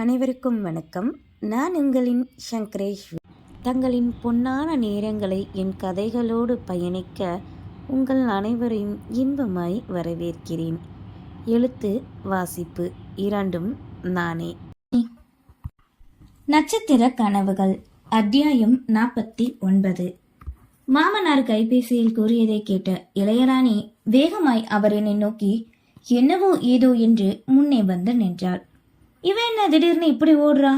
அனைவருக்கும் வணக்கம். நான் உங்களின் சங்கரேஷ். தங்களின் பொன்னான நேரங்களை என் கதைகளோடு பயணிக்க உங்கள் அனைவரையும் இன்பமாய் வரவேற்கிறேன். எழுத்து வாசிப்பு இரண்டும் நானே. நட்சத்திர கனவுகள் அத்தியாயம் 49. மாமனார் கைபேசியில் கூறியதை கேட்ட இளையராணி வேகமாய் அவரை நோக்கி என்னவோ ஏதோ என்று முன்னே வந்து நின்றாள். இவன் என்ன திடீர்னு இப்படி ஓடுறா?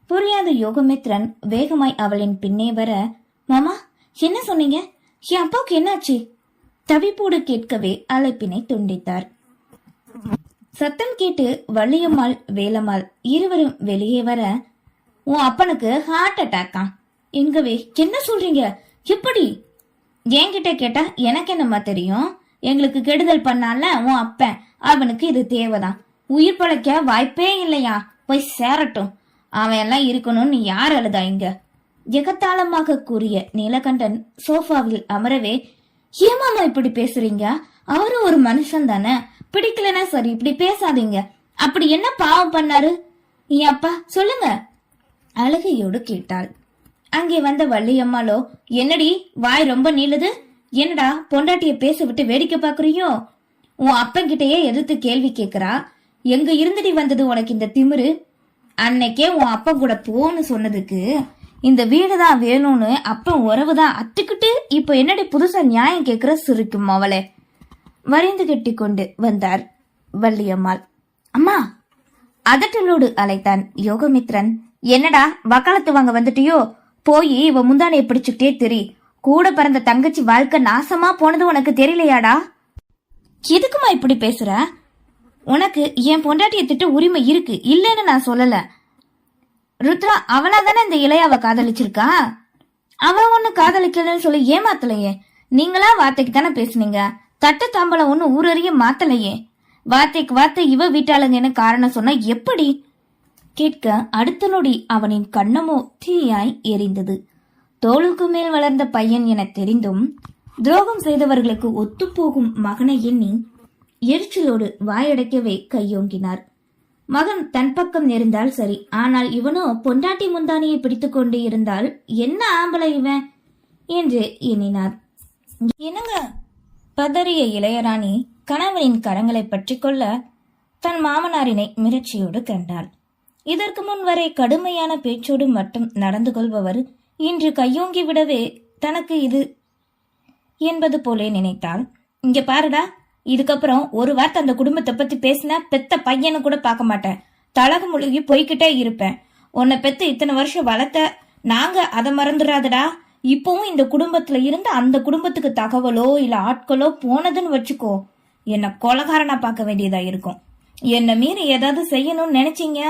புரியாத யோகமித்ரன் வேகமாய் அவளின் பின்னே வர, மாமா என்ன சொன்னீங்க? என் அப்பாவுக்கு என்னாச்சு? தவிப்போடு கேட்கவே அழைப்பினை துண்டித்தார். சத்தம் கேட்டு வள்ளியம்மாள் வேலம்மாள் இருவரும் வெளியே வர, உன் அப்பனுக்கு ஹார்ட் அட்டாக்கா என்கவே. என்ன சொல்றீங்க? எப்படி? என்கிட்ட கேட்டா எனக்கு என்னம்மா தெரியும்? எங்களுக்கு கெடுதல் பண்ணால உன் அப்பன், அவனுக்கு இது தேவைதான். உயிர் பழைக்க வாய்ப்பே இல்லையா? போய் சேரட்டும். அவன் எல்லாம் இருக்கணும்னு யார் அழுதா இங்க? எகத்தாளமாக கூறிய நீலகண்டன் சோஃபாவில் அமரவே, ஏமாமா இப்படி பேசுறீங்க? அவரும் ஒரு மனுஷன் தானே, பிடிக்கலன்னா சரி, இப்படி பேசாதீங்க. அப்படி என்ன பாவம் பண்ணாரு என் அப்பா, சொல்லுங்க அழுகையோடு கேட்டாள். அங்கே வந்த வள்ளியம்மாளோ, என்னடி வாய் ரொம்ப நீளுது? என்னடா பொண்டாட்டிய பேச விட்டு வேடிக்கை பாக்குறியோ? உன் அப்பன்கிட்டயே எதிர்த்து கேள்வி கேக்குறா. எங்க இருந்துடி வந்தது உனக்கு இந்த திமிரு? அன்னைக்கே உன் அப்பா கூட போன்னு சொன்னதுக்கு இந்த வீடுதான் வேணும்னு அப்பன் உறவுதான் அத்துக்கிட்டு இப்ப என்னடி புதுசா நியாயம் கேக்குற? சிரிக்கும் அவளே. வரிந்து கட்டி கொண்டு வந்தார் வள்ளியம்மாள். அம்மா அதட்டலோடு அழைத்தான் யோகமித்ரன். என்னடா வக்காலத்து வாங்க வந்துட்டியோ? போய் இவ முந்தானையை பிடிச்சுக்கிட்டே தெரி. கூட பிறந்த தங்கச்சி வாழ்க்கை நாசமா போனது உனக்கு தெரியலையாடா? எதுக்குமா இப்படி பேசுற? உனக்கு என் பொண்டாட்டிய திட்ட உரிமை இருக்கு, இல்லன்னு நான் சொல்லல. ருத்ரா அவனா தானே இந்த இளையாவ காதலிச்சிருக்கா. அவன் ஒண்ணு காதலிக்கலன்னு சொல்லி ஏமாத்தலையே. நீங்களா வார்த்தைக்கு தானே பேசுனீங்க. தட்டு தாம்பலம் ஒண்ணு ஊரறிய மாத்தலையே. வார்த்தைக்கு வார்த்தை இவ வீட்டாளுங்கன்னு காரணம் சொன்னா எப்படி? கேட்க அடுத்த நொடி அவனின் கண்ணமோ தீயாய் எரிந்தது. தோளுக்கு மேல் வளர்ந்த பையன் என தெரிந்தும் துரோகம் செய்தவர்களுக்கு ஒத்துப்போகும் மகனை எண்ணி எரிச்சலோடு வாயடைக்கவே கையோங்கினார். மகன் தன் பக்கம் நெருந்தால் சரி, ஆனால் இவனோ பொண்டாட்டி முந்தானியை பிடித்துக் கொண்டு இருந்தால் என்ன ஆம்பளை இவன் என்று எண்ணினார். என்னங்க? பதறிய இளையராணி கணவனின் கரங்களை பற்றி கொள்ள தன் மாமனாரினை மிரட்சியோடு கண்டாள். இதற்கு முன் வரை கடுமையான பேச்சோடு மட்டும் நடந்து கொள்பவர் இன்று கையோங்கி விடவே தனக்கு இது என்பது போலே நினைத்தாள். இங்க பாருடா, இதுக்கப்புறம் ஒரு வார்த்தை அந்த குடும்பத்தை பத்தி பேசினா பெத்த பையனை கூட பார்க்க மாட்டேன். தலகு முழுகி போய்கிட்டே இருப்பேன். உன்னை பெத்து இத்தனை வருஷம் வளர்த்த நாங்க அதை மறந்துடாதடா. இப்பவும் இந்த குடும்பத்துல இருந்து அந்த குடும்பத்துக்கு தகவலோ இல்ல ஆட்களோ போனதுன்னு வச்சுக்கோ, என்ன கொலகாரனா பார்க்க வேண்டியதா இருக்கும். என்ன மீறி ஏதாவது செய்யணும்னு நினைச்சீங்க,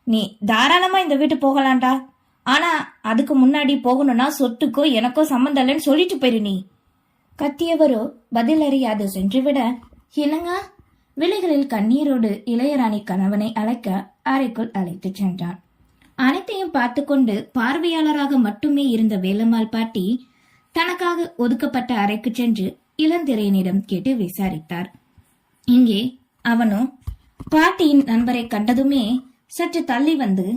நீ தாராளமா இந்த வீட்டு போகலாம்டா. ஆனா அதுக்கு முன்னாடி போகணும்னா சொத்துக்கோ எனக்கோ சம்மந்தம் இல்லைன்னு சொல்லிட்டு போயிரு. நீ கத்தியவரோ பதில் அறியாது சென்றுவிட, என்னங்க? விழிகளில் கண்ணீரோடு இளையராணி கணவனை அழைக்க அறைக்குள் அழைத்து சென்றான். அனைத்தையும் பார்த்து கொண்டு பார்வையாளராக மட்டுமே இருந்த வேலம்மாள் பாட்டி தனக்காக ஒதுக்கப்பட்ட அறைக்கு சென்று இளந்திரையனிடம் கேட்டு விசாரித்தார். இங்கே அவனோ பாட்டியின் நண்பரை கண்டதுமே சற்று தள்ளி வந்து,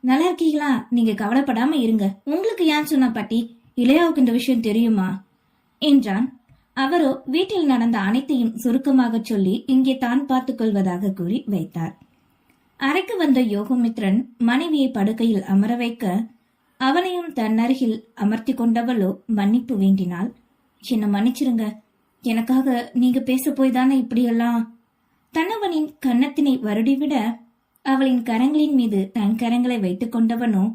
நல்லா இருக்கீங்களா? நீங்க கவலைப்படாம இருங்க. உங்களுக்கு ஏன் சொன்னா பாட்டி? இளையாவுக்கு இந்த விஷயம் தெரியுமா என்றான். அவரோ வீட்டில் நடந்த அனைத்தையும் சுருக்கமாக சொல்லி இங்கே தான் பார்த்துக் கொள்வதாக கூறி வைத்தார். அறைக்கு வந்த யோகமித்ரன் மனைவியை படுக்கையில் அமர வைக்க அவனையும் தன் அருகில் அமர்த்தி கொண்டவளோ மன்னிப்பு வேண்டினாள். என்ன மன்னிச்சிருங்க, எனக்காக நீங்க பேச போய் தானே இப்படியெல்லாம். தன்னவனின் கன்னத்தினை வருடிவிட அவளின் கரங்களின் மீது தன் கரங்களை வைத்துக் கொண்டவனோ,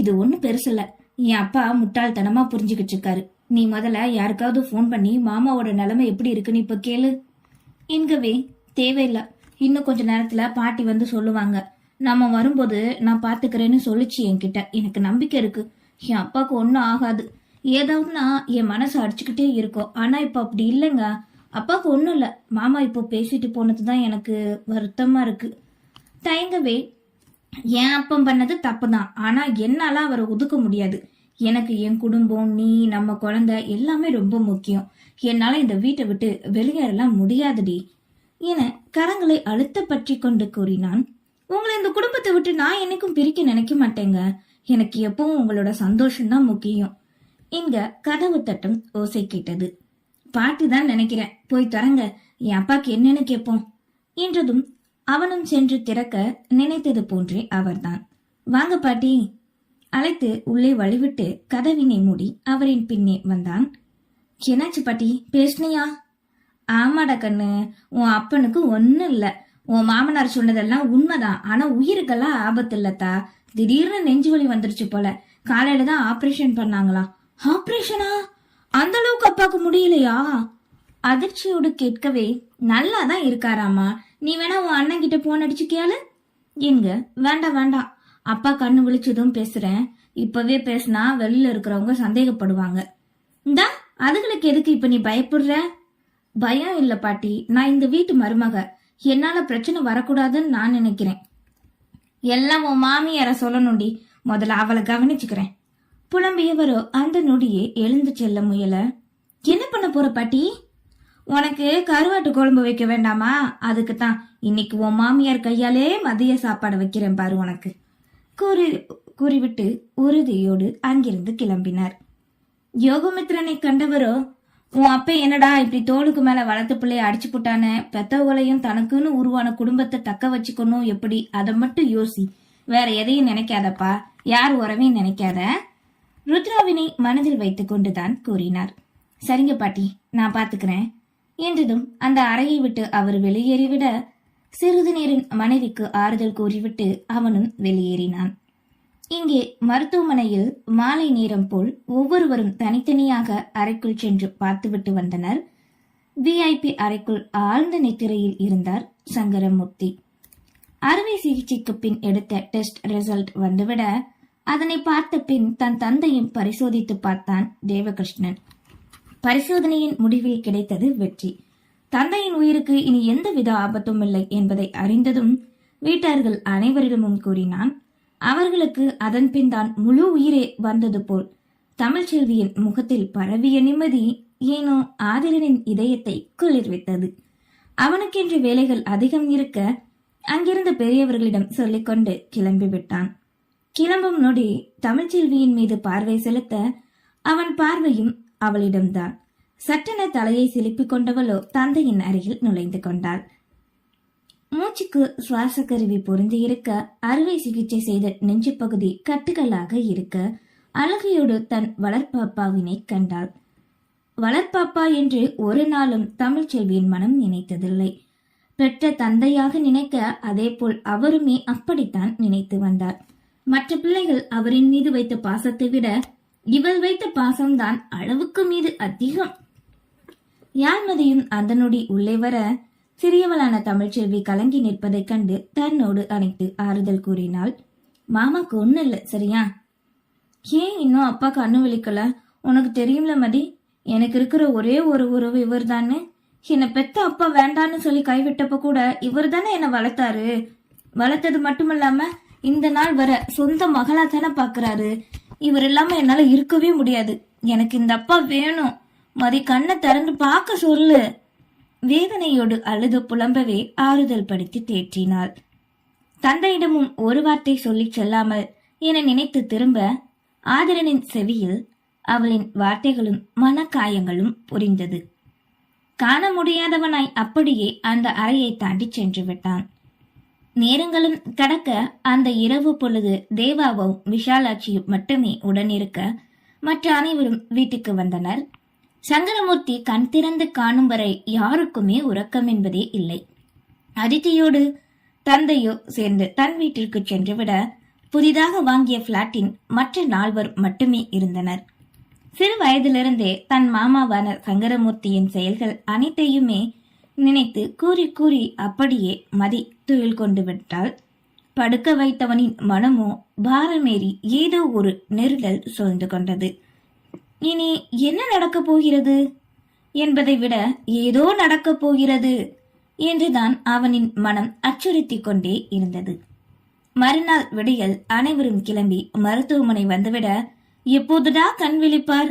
இது ஒண்ணு பெருசல்ல, என் அப்பா முட்டாள்தனமா புரிஞ்சுக்கிட்டு இருக்காரு. நீ முதல்ல யாருக்காவது போன் பண்ணி மாமாவோட நிலைமை எப்படி இருக்குன்னு இப்ப கேளு என்கவே. தேவையில்ல, இன்னும் கொஞ்ச நேரத்துல பாட்டி வந்து சொல்லுவாங்க. நம்ம வரும்போது நான் பாத்துக்கிறேன்னு சொல்லிச்சு என்கிட்ட. எனக்கு நம்பிக்கை இருக்கு. என் அப்பாவுக்கு ஒன்னும் ஆகாது. ஏதாவதுன்னா என் மனசு அடிச்சுக்கிட்டே இருக்கும். ஆனா இப்ப அப்படி இல்லைங்க. அப்பாவுக்கு ஒன்னும் இல்ல. மாமா இப்போ பேசிட்டு போனதுதான் எனக்கு வருத்தமா இருக்கு. தயங்கவே, என் அப்பம் பண்ணது தப்புதான். ஆனா என்னால அவரை ஒதுக்க முடியாது. எனக்கு என் குடும்பம், நீ, நம்ம குழந்தை எல்லாமே ரொம்ப முக்கியம். என்னால இந்த வீட்டை விட்டு வெளியேறலாம் முடியாதுடி என கரங்களை அழுத்த பற்றி கொண்டு கூறினான் உங்களை இந்த குடும்பத்தை விட்டு நான் என்னைக்கும் பிரிக்க நினைக்க மாட்டேங்க. எனக்கு எப்பவும் உங்களோட சந்தோஷம்தான் முக்கியம். இங்க கதவு தட்டும் ஓசை கேட்டது. பாட்டி தான் நினைக்கிறேன், போய் தரங்க, என் அப்பாக்கு என்னன்னு கேட்போம் என்றதும் அவனும் சென்று திறக்க நினைத்தது போன்றே அவர்தான். வாங்க பாட்டி அழைத்து உள்ளே வழிவிட்டு கதவினை மூடி அவரின் பின்னே வந்தான். என்னாச்சு பாட்டி, பேசுனியா? ஆமாடா கண்ணு, உன் அப்பனுக்கு ஒன்னும் இல்ல. உன் மாமனார் சொன்னதெல்லாம் உண்மைதான். ஆனா உயிருக்கெல்லாம் ஆபத்து இல்லத்தா. திடீர்னு நெஞ்சு வலி வந்துருச்சு போல. காலையில தான் ஆபரேஷன் பண்ணாங்களா? ஆபரேஷனா? அந்த அளவுக்கு அப்பாக்கு முடியலையா? அதிர்ச்சியோடு கேட்கவே, நல்லாதான் இருக்காராமா. நீ வேணா உன் அண்ணன் கிட்ட போன் அடிச்சு கேளு. எங்க? வேண்டாம் வேண்டாம், அப்பா கண்ணு விழிச்சதும் பேசுறேன். இப்பவே பேசினா வெளியில இருக்கிறவங்க சந்தேகப்படுவாங்க. இந்தா அதுகளுக்கு எதுக்கு இப்ப நீ பயப்படுற? பயம் இல்ல பாட்டி, நான் இந்த வீட்டு மருமக. என்னால பிரச்சனை வரக்கூடாதுன்னு நான் நினைக்கிறேன். எல்லாம் உன் மாமியார சொல்லணும்டி. முதல்ல அவளை கவனிச்சுக்கிறேன். புலம்பியவரோ அந்த நொடியே எழுந்து செல்ல முயல. என்ன பண்ண போற பாட்டி? உனக்கு கருவாட்டு குழம்பு வைக்க வேண்டாமா? அதுக்குத்தான் இன்னைக்கு உன் மாமியார் கையாலே மதிய சாப்பாடு வைக்கிறேன் பாரு உனக்கு கூறிவிட்டு உறுதியோடு அங்கிருந்து கிளம்பினார். யோகமித்ரனை கண்டவரோ, உன் அப்ப என்னடா இப்படி தோளுக்கு மேல வளர்த்த பிள்ளைய அடிச்சு போட்டானே, பெத்தவங்களையும் தனக்குன்னு உருவான குடும்பத்தை தக்க வச்சுக்கணும் எப்படி, அதை மட்டும் யோசி, வேற எதையும் நினைக்காதப்பா, யார் உறவையும் நினைக்காத. ருத்ராவினை மனதில் வைத்துக் கொண்டுதான் கூறினார். சரிங்க பாட்டி, நான் பாத்துக்கிறேன் என்றதும் அந்த அறையை விட்டு அவர் வெளியேறிவிட சிறிது நேரம் மனைவிக்கு ஆறுதல் கூறிவிட்டு அவனும் வெளியேறினான். இங்கே மருத்துவமனையில் மாலை நேரம் போல் ஒவ்வொருவரும் தனித்தனியாக அறைக்குள் சென்று பார்த்துவிட்டு வந்தனர். VIP அறைக்குள் ஆழ்ந்த நித்திரையில் இருந்தார் சங்கரமூர்த்தி. அறுவை சிகிச்சைக்கு பின் எடுத்த டெஸ்ட் ரிசல்ட் வந்துவிட அதனை பார்த்த பின் தன் தந்தையும் பரிசோதித்து பார்த்தான் தேவகிருஷ்ணன். பரிசோதனையின் முடிவில் கிடைத்தது வெற்றி. தந்தையின் உயிருக்கு இனி எந்தவித ஆபத்தும் இல்லை என்பதை அறிந்ததும் வீட்டார்கள் அனைவரிடமும் கூறினான். அவர்களுக்கு அதன் பின் தான் முழு உயிரே வந்தது போல் தமிழ்ச்செல்வியின் முகத்தில் பரவிய நிம்மதி ஏனோ ஆதிரனின் இதயத்தை குளிர்வித்தது. அவனுக்கென்று வேலைகள் அதிகம் இருக்க அங்கிருந்த பெரியவர்களிடம் சொல்லிக்கொண்டு கிளம்பிவிட்டான். கிளம்பும் நொடி தமிழ்ச்செல்வியின் மீது பார்வை செலுத்த அவன் பார்வையும் அவளிடம்தான். சட்டென தலையை சிலிப்பிக் கொண்டவளோ தந்தையின் அருகில் நுழைந்து கொண்டாள். மூச்சுக்கு சுவாச கருவி பொருந்தி இருக்க, அறுவை சிகிச்சை செய்த நெஞ்சு பகுதி கட்டுகளாக இருக்க அழகையோடு தன் வளர்ப்பாப்பாவினை கண்டாள். வளர்ப்பாப்பா என்று ஒரு நாளும் தமிழ்ச்செல்வியின் மனம் நினைத்ததில்லை. பெற்ற தந்தையாக நினைக்க அதேபோல் அவருமே அப்படித்தான் நினைத்து வந்தார். மற்ற பிள்ளைகள் அவரின் மீது வைத்த பாசத்தை விட இவள் வைத்த பாசம்தான் அளவுக்கு மீது அதிகம். யாழ்மதியும் அந்த நொடி உள்ளே வர சிறியவளான தமிழ்ச்செல்வி கலங்கி நிற்பதைக் கண்டு தன்னோடு அணைத்து ஆறுதல் கூறினாள். மாமாக்கு ஒண்ணு இல்ல, சரியா? ஏன் இன்னும் அப்பா கண்ணு விழிக்கல? உனக்கு தெரியும்ல மதி, எனக்கு இருக்கிற ஒரே ஒரு உறவு இவர் தானே. என்னை பெத்த அப்பா வேண்டான்னு சொல்லி கைவிட்டப்ப கூட இவர் தானே என்னை வளர்த்தாரு. வளர்த்தது மட்டுமல்லாம இந்த நாள் வர சொந்த மகளா தானே பாக்குறாரு. இவர் இல்லாம என்னால இருக்கவே முடியாது. எனக்கு இந்த அப்பா வேணும். மதி கண்ணை திறந்து பார்க்க சொல்லு. வேதனையோடு அழுது புலம்பவே ஆறுதல் படுத்தி தேற்றினாள். தந்தையிடமும் ஒரு வார்த்தை சொல்லி செல்லாமல் என நினைத்து திரும்ப ஆதிரனின் செவியில் அவளின் வார்த்தைகளும் மனக்காயங்களும் புரிந்தது. காண முடியாதவனாய் அப்படியே அந்த அறையை தாண்டி சென்று விட்டான். நேரங்களும் கடக்க அந்த இரவு பொழுது தேவாவும் விஷாலாட்சியும் மட்டுமே உடனிருக்க மற்ற அனைவரும் வீட்டுக்கு வந்தனர். சங்கரமூர்த்தி கண் திறந்து காணும் வரை யாருக்குமே உறக்கம் என்பதே இல்லை. அதித்தியோடு தந்தையோ சேர்ந்து தன் வீட்டிற்கு சென்றுவிட புதிதாக வாங்கிய பிளாட்டின் மற்ற நால்வர் மட்டுமே இருந்தனர். சிறு வயதிலிருந்தே தன் மாமாவான சங்கரமூர்த்தியின் செயல்கள் அனைத்தையுமே நினைத்து கூறி கூறி அப்படியே மதி துயில் கொண்டு விட்டாள். படுக்க வைத்தவனின் மனமோ பாரமேறி ஏதோ ஒரு நெருடல் சூழ்ந்து கொண்டது. இனி என்ன நடக்கப் போகிறது என்பதை விட ஏதோ நடக்கப் போகிறது என்றுதான் அவனின் மனம் அச்சுறுத்திக் கொண்டே இருந்தது. மறுநாள் விடியல் அனைவரும் கிளம்பி மருத்துவமனை வந்துவிட எப்போதுடா கண் விழிப்பார்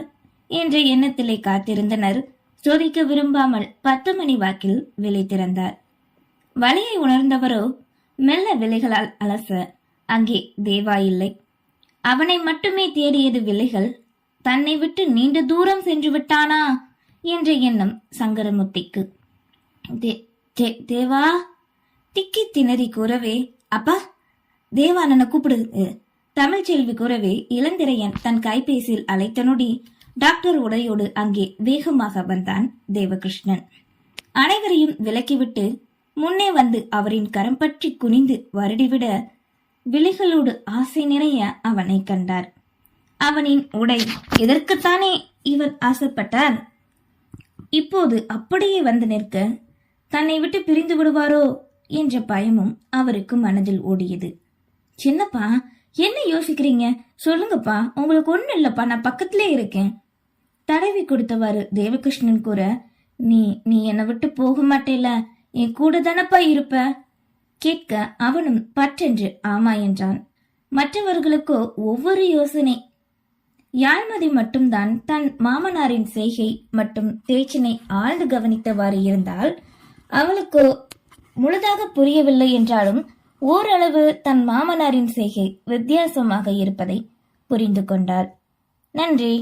என்ற எண்ணத்திலே காத்திருந்தனர். சோதிக்க விரும்பாமல் 10 மணி வாக்கில் விழி திறந்தார். வலியை உணர்ந்தவரோ மெல்ல விலைகளால் அலச அங்கே தேவா இல்லை. அவனை மட்டுமே தேடியது விலைகள். தன்னை விட்டு நீண்ட தூரம் சென்று விட்டானா என்ற எண்ணம் சங்கரமுத்திக்கு. தேவா திக்கி திணறி கூறவே, அப்பா தேவா நன்ன கூப்பிடு தமிழ்ச்செல்வி கூறவே, இளந்திரையன் தன் கைபேசியில் அழைத்த நொடி டாக்டர் உடையோடு அங்கே வேகமாக வந்தான் தேவகிருஷ்ணன். அனைவரையும் விலக்கிவிட்டு முன்னே வந்து அவரின் கரம் பற்றி குனிந்து வருடிவிட விழிகளோடு ஆசை நிறைய அவனை கண்டார். அவனின் உடை எதற்குத்தானே இவர் ஆசைப்பட்டார்? இப்போது அப்படியே வந்து நிற்க தன்னை விட்டு பிரிந்து விடுவாரோ என்ற பயமும் அவருக்கு மனதில் ஓடியது. சின்னப்பா, என்ன யோசிக்கிறீங்க? சொல்லுங்கப்பா, உங்களுக்கு ஒண்ணு இல்லப்பா, நான் பக்கத்திலே இருக்கேன் தடவி கொடுத்தவாறு தேவகிருஷ்ணன் கூற, நீ என்னை விட்டு போக மாட்டேல, என் கூட தானப்பா இருப்ப கேட்க அவனும் பற்றென்று ஆமா என்றான். மற்றவர்களுக்கோ ஒவ்வொரு யோசனை. யாழ்மதி மட்டும்தான் தன் மாமனாரின் செய்கை மற்றும் பேச்சினை ஆழ்ந்து கவனித்தவாறு இருந்தால், அவளுக்கோ முழுதாக புரியவில்லை என்றாலும் ஓரளவு தன் மாமனாரின் செய்கை வித்தியாசமாக இருப்பதை புரிந்து கொண்டாள். நன்றி.